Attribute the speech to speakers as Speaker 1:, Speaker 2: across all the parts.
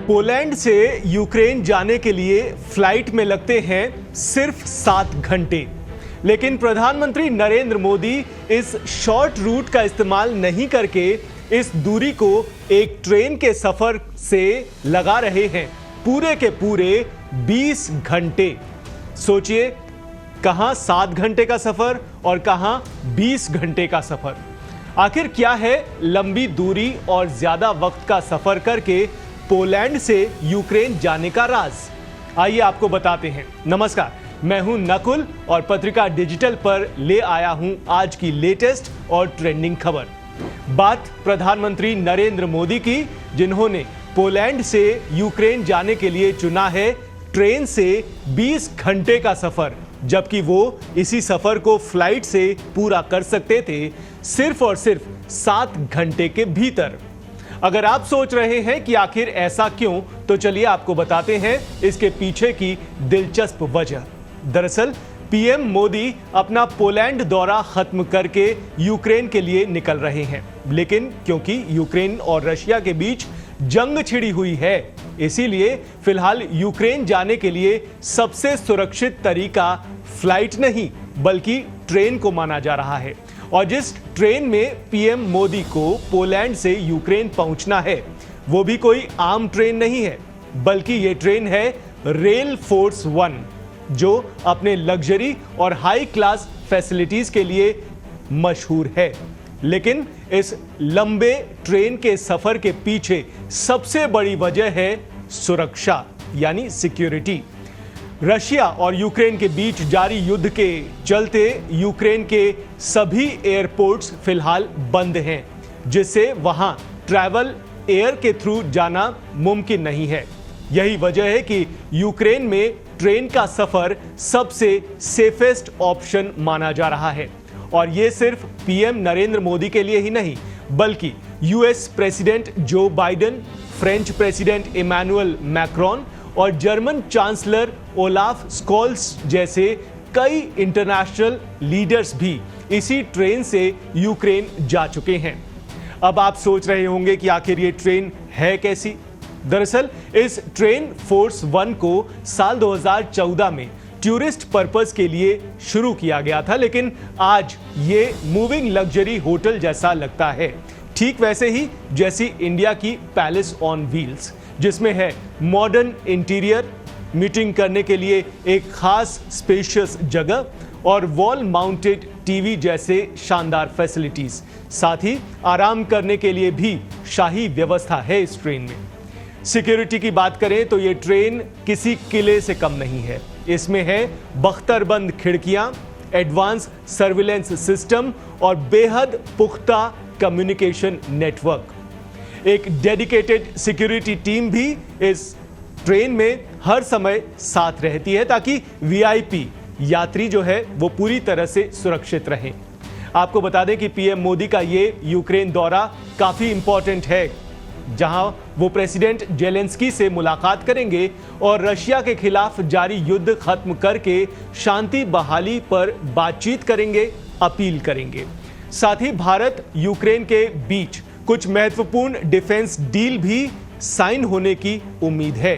Speaker 1: Poland से Ukraine जाने के लिए फ्लाइट में लगते हैं सिर्फ 7 घंटे, लेकिन प्रधानमंत्री नरेंद्र मोदी इस शॉर्ट रूट का इस्तेमाल नहीं करके इस दूरी को एक ट्रेन के सफर से लगा रहे हैं पूरे के पूरे 20 घंटे। सोचिए, कहां 7 घंटे का सफर और कहां 20 घंटे का सफर। आखिर क्या है लंबी दूरी और ज्यादा वक्त का सफर करके पोलैंड से यूक्रेन जाने का राज? आइए आपको बताते हैं। नमस्कार, मैं हूं नकुल और पत्रिका डिजिटल पर ले आया हूं आज की लेटेस्ट और ट्रेंडिंग खबर। बात प्रधानमंत्री नरेंद्र मोदी की, जिन्होंने पोलैंड से यूक्रेन जाने के लिए चुना है ट्रेन से 20 घंटे का सफर, जबकि वो इसी सफर को फ्लाइट से पूरा कर सकते थे सिर्फ और सिर्फ 7 घंटे के भीतर। अगर आप सोच रहे हैं कि आखिर ऐसा क्यों, तो चलिए आपको बताते हैं इसके पीछे की दिलचस्प वजह। दरअसल पीएम मोदी अपना पोलैंड दौरा खत्म करके यूक्रेन के लिए निकल रहे हैं, लेकिन क्योंकि यूक्रेन और रशिया के बीच जंग छिड़ी हुई है, इसीलिए फिलहाल यूक्रेन जाने के लिए सबसे सुरक्षित तरीका फ्लाइट नहीं बल्कि ट्रेन को माना जा रहा है। और जिस ट्रेन में पीएम मोदी को पोलैंड से यूक्रेन पहुंचना है, वो भी कोई आम ट्रेन नहीं है, बल्कि ये ट्रेन है रेल फोर्स 1, जो अपने लग्जरी और हाई क्लास फैसिलिटीज के लिए मशहूर है। लेकिन इस लंबे ट्रेन के सफर के पीछे सबसे बड़ी वजह है सुरक्षा, यानी सिक्योरिटी। रशिया और यूक्रेन के बीच जारी युद्ध के चलते यूक्रेन के सभी एयरपोर्ट्स फिलहाल बंद हैं, जिससे वहां ट्रैवल एयर के थ्रू जाना मुमकिन नहीं है। यही वजह है कि यूक्रेन में ट्रेन का सफर सबसे सेफेस्ट ऑप्शन माना जा रहा है। और ये सिर्फ पीएम नरेंद्र मोदी के लिए ही नहीं, बल्कि US president Joe Biden, French president Emmanuel Macron और जर्मन चांसलर ओलाफ स्कॉल्स जैसे कई इंटरनेशनल लीडर्स भी इसी ट्रेन से यूक्रेन जा चुके हैं। अब आप सोच रहे होंगे कि आखिर ये ट्रेन है कैसी? दरअसल इस ट्रेन फोर्स 1 को साल 2014 में टूरिस्ट पर्पस के लिए शुरू किया गया था, लेकिन आज ये मूविंग लग्जरी होटल जैसा लगता है, ठीक वैसे ही जैसी इंडिया की पैलेस ऑन व्हील्स, जिसमें है मॉडर्न इंटीरियर, मीटिंग करने के लिए एक खास स्पेशियस जगह और वॉल माउंटेड टीवी जैसे शानदार फैसिलिटीज। साथ ही आराम करने के लिए भी शाही व्यवस्था है इस ट्रेन में। सिक्योरिटी की बात करें तो ये ट्रेन किसी किले से कम नहीं है। इसमें है बख्तरबंद खिड़कियां, एडवांस सर्विलेंस सिस्टम और बेहद पुख्ता कम्युनिकेशन नेटवर्क। एक डेडिकेटेड सिक्योरिटी टीम भी इस ट्रेन में हर समय साथ रहती है, ताकि वीआईपी यात्री जो है वो पूरी तरह से सुरक्षित रहें। आपको बता दें कि पीएम मोदी का ये यूक्रेन दौरा काफी इंपॉर्टेंट है, जहां वो प्रेसिडेंट जेलेंस्की से मुलाकात करेंगे और रशिया के खिलाफ जारी युद्ध खत्म करके शांति बहाली पर बातचीत करेंगे, अपील करेंगे। साथ ही भारत यूक्रेन के बीच कुछ महत्वपूर्ण डिफेंस डील भी साइन होने की उम्मीद है।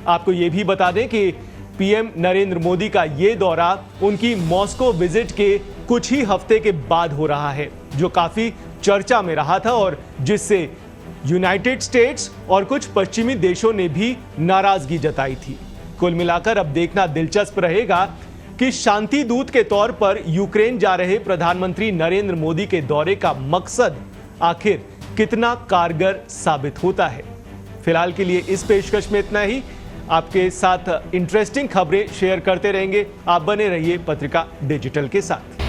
Speaker 1: आपको यह भी बता दें कि पीएम नरेंद्र मोदी का यह दौरा उनकी मॉस्को विजिट के कुछ ही हफ्ते के बाद हो रहा है, जो काफी चर्चा में रहा था और जिससे यूनाइटेड स्टेट्स और कुछ पश्चिमी देशों ने भी नाराजगी जताई थी। कुल मिलाकर अब देखना दिलचस्प रहेगा कि शांति दूत के तौर पर यूक्रेन जा रहे प्रधानमंत्री नरेंद्र मोदी के दौरे का मकसद आखिर कितना कारगर साबित होता है। फिलहाल के लिए इस पेशकश में इतना ही। आपके साथ इंटरेस्टिंग खबरें शेयर करते रहेंगे। आप बने रहिए पत्रिका डिजिटल के साथ।